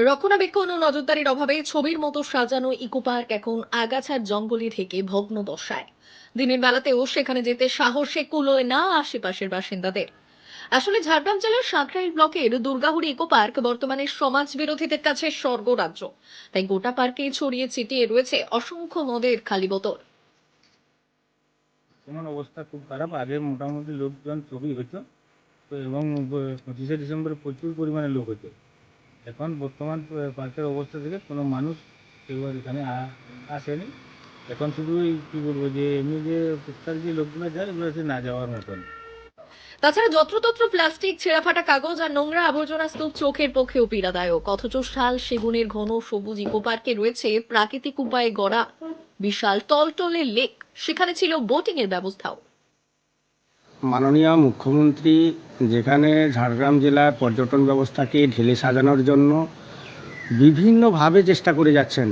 রক্ষণাবেক্ষণ ও নজরদারির অভাবে ছবির মতো সাজানো ইকো পার্ক এখন আগাছার জঙ্গলে থেকে ভগ্ন দশায়। দিনের বেলাতেও সেখানে যেতে সাহসে কুলোয় না আশেপাশের বাসিন্দাদের। আসলে ঝাড়গ্রাম জেলার সাঁকরাইল ব্লকের দুর্গাহুড়ি ইকো পার্ক বর্তমানে সমাজ বিরোধীদের কাছে স্বর্গরাজ্য। তাই গোটা পার্কে ছড়িয়ে ছিটিয়ে রয়েছে অসংখ্য মদের খালি বোতল। বর্তমান অবস্থা খুব খারাপ। আগে মোটামুটি লোকজন ছবি হতো তো, এবং 25শে ডিসেম্বরে প্রচুর পরিমাণে লোক হতো। এখন বর্তমান পার্কের অবস্থা থেকে কোনো মানুষ সেবার এখানে আসেনি। এখন শুধু ওই কী বলবো, যে এমনি যে টুকটাক যে লোকগুলো যায় ওগুলো হচ্ছে না যাওয়ার মতন। তাছাড়া যত্রতত্র প্লাস্টিক, ছেঁড়া ফাটা কাগজ আর নোংরা আবর্জনা স্তূপ চোখের পক্ষেও পীড়াদায়ক। অথচ শাল সেগুনের ঘন সবুজ ইকো পার্কে রয়েছে প্রাকৃতিক উপায়ে গড়া বিশাল টলটলে লেক। সেখানে ছিল বোটিং এর ব্যবস্থাও। মাননীয় মুখ্যমন্ত্রী যেখানে ঝাড়গ্রাম জেলার পর্যটন ব্যবস্থাকে ঢেলে সাজানোর জন্য বিভিন্নভাবে চেষ্টা করে যাচ্ছেন,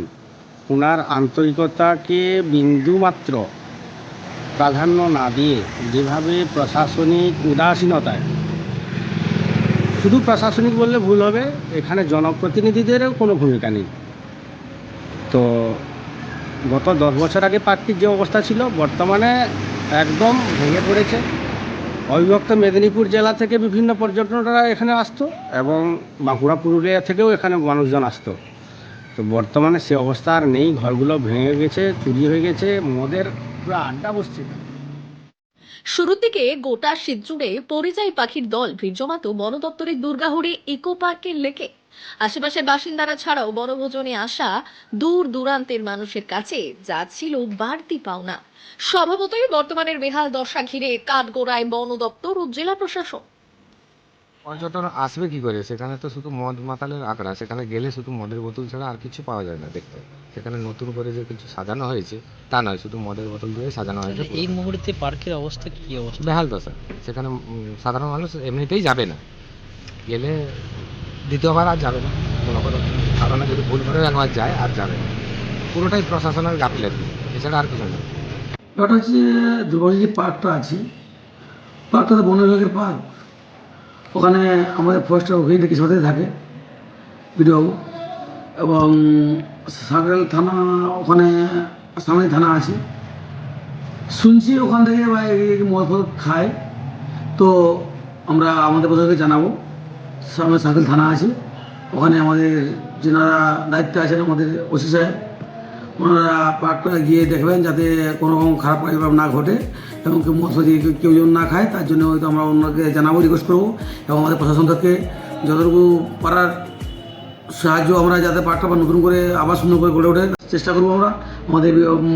ওনার আন্তরিকতাকে বিন্দুমাত্র প্রাধান্য না দিয়ে যেভাবে প্রশাসনিক উদাসীনতায়, শুধু প্রশাসনিক বললে ভুল হবে, এখানে জনপ্রতিনিধিদেরও কোনো ভূমিকা নেই। তো গত 10 বছর আগে পার্কটির যে অবস্থা ছিল বর্তমানে একদম ভেঙে পড়েছে। অবিভক্ত মেদিনীপুর জেলা থেকে বিভিন্ন পর্যটকরা এখানে আসতো এবং বাঁকুড়া পুরুলিয়া থেকেও এখানে মানুষজন আসতো। তো বর্তমানে সে অবস্থা আর নেই, ঘরগুলো ভেঙে গেছে, চুরি হয়ে গেছে, মদের পুরো আড্ডা বসছে। শুরুর দিকে গোটা শীত জুড়ে পরিযায়ী পাখির দল ভিড় জমাতো বন দপ্তরের দুর্গাহুড়ি ইকো পার্কের লেকে। আশেপাশের বাসিন্দারা ছাড়াও বনভোজনে আসা দূর দূরান্তের মানুষের কাছে যা ছিল বাড়তি পাওনা। স্বভাবতই বর্তমানের বেহাল দশা ঘিরে কাঠগোড়ায় বন দপ্তর ও জেলা প্রশাসন। পর্যটন আসবে কি করে? সেখানে তো শুধু মদ মাতালের আখড়া। সেখানে গেলে শুধু মদের বোতল ছাড়া আর কিছু পাওয়া যায় না দেখতে। সেখানে নতুন করে যে কিছু সাজানো হয়েছে তা নয়, শুধু মদের বোতল দিয়ে সাজানো হয়েছে। এই মুহূর্তে পার্কের অবস্থা কি অবস্থা? বেহাল দশা। সেখানে সাধারণ মানুষ এমনিতেই যাবে না। গেলে দ্বিতীয়বার আর যাবে না। কোনো কারণে যদি ভুল করে একবার যায় আর যাবে না। পুরোটাই প্রশাসনের গাফিলতি, এছাড়া আর কিছু না। ব্যাপারটা হচ্ছে দুর্গাপুরে যে পার্কটা আছে, পার্কটা তো বন বিভাগের পার্ক। ওখানে আমাদের ফরেস্টের ওখানে কিছু থাকে বিডিও, এবং সাঁকরাইল থানা, ওখানে সামনে থানা আছে। শুনছি ওখান থেকে মদ ফদ খায়। তো আমরা আমাদের প্রশাসনকে জানাবো। সামনে সাঁকরাইল থানা আছে, ওখানে আমাদের যেনারা দায়িত্বে আছেন আমাদের ওসি সাহেব, ওনারা পার্কটা গিয়ে দেখবেন যাতে কোনো রকম খারাপ কার্যক্রম না ঘটে এবং কেউ মদ কেউ যেন না খায়। তার জন্য হয়তো আমরা ওনাকে জানাবো, রিকোয়েস্ট করবো, এবং আমাদের প্রশাসন থেকে যতটুকু পারার সাহায্য আমরা যাতে পার্কটা নতুন করে আবার সুন্দর করে গড়ে ওঠে চেষ্টা করবো আমরা আমাদের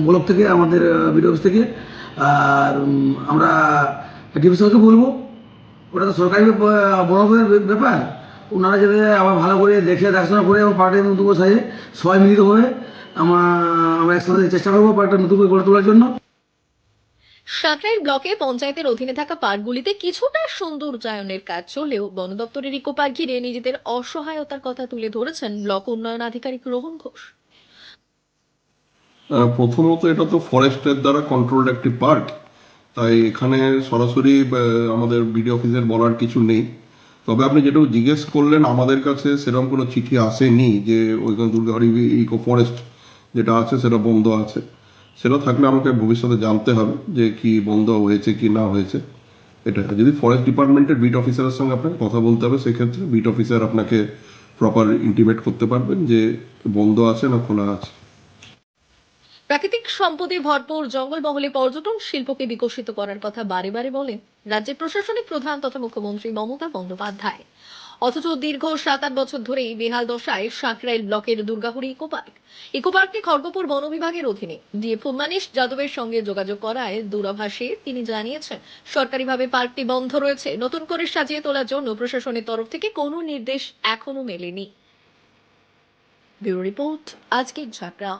ব্লক থেকে, আমাদের বিডিও অফিস থেকে। আর আমরা ডিপি সাহেবকে বলবো, ওটা তো সরকারি বড় ব্যাপার, ওনারা যাতে আবার ভালো করে দেখাশোনা করে এবং পার্কটা নতুন করে সাজে সবাই মিলিত হয়ে আমরা একসাথে চেষ্টা করবো পার্কটা নতুন করে গড়ে তোলার জন্য। সাঁকরাইল ব্লকে পঞ্চায়েতের অধীনে থাকা পার্কগুলিতে কিছুটা সৌন্দর্যায়নের কাজ চললেও বন দপ্তরের ইকো পার্ক ঘিরে নিজেদের অসহায়তার কথা তুলে ধরেছেন ব্লক উন্নয়ন আধিকারিক রোহন ঘোষ। প্রথমত এটা তো ফরেস্টের দ্বারা কন্ট্রোলড একটি পার্ক, তাই এখানে সরাসরি আমাদের বিডিও অফিসের বলার কিছু নেই। তবে আপনি যেটা জিজ্ঞেস করলেন, আমাদের কাছে সেরকম কোনো চিঠি আসেনি যে ওইখানে দুর্গাবাড়ি ইকো ফরেস্ট যেটা আছে সেটা বন্ধ আছে। সেটা থাকলে আমাকে ভবিষ্যতে জানতে হবে যে কি বন্ধ হয়েছে কি না হয়েছে। এটা যদি ফরেস্ট ডিপার্টমেন্টের বিট অফিসারের সঙ্গে আপনাকে কথা বলতে হবে, সেক্ষেত্রে বিট অফিসার আপনাকে প্রপার ইন্টিমেট করতে পারবেন যে বন্ধ আছে না খোলা আছে। প্রাকৃতিক সম্পদে ভরপুর জঙ্গলমহলে পর্যটন শিল্পকে বিকশিত করার কথা বারে বারে বলেন রাজ্যের প্রশাসনিক প্রধান তথা মুখ্যমন্ত্রী মমতা বন্দ্যোপাধ্যায়। অথচ দীর্ঘ 7-8 বছর ধরেই বেহাল দশায় সাঁকরাইল ব্লকের দুর্গাহুড়ি ইকো পার্ক। ইকো পার্কটি খড়গপুর বন বিভাগের অধীনে। ডিএফও মানিশ যাদবের সঙ্গে যোগাযোগ করায় দূরভাষে তিনি জানিয়েছেন সরকারিভাবে পার্কটি বন্ধ রয়েছে, নতুন করে সাজিয়ে তোলার জন্য প্রশাসনের তরফ থেকে কোনো নির্দেশ এখনো মেলেনি। ব্যুরো রিপোর্ট, আজকের ঝাঁকড়া।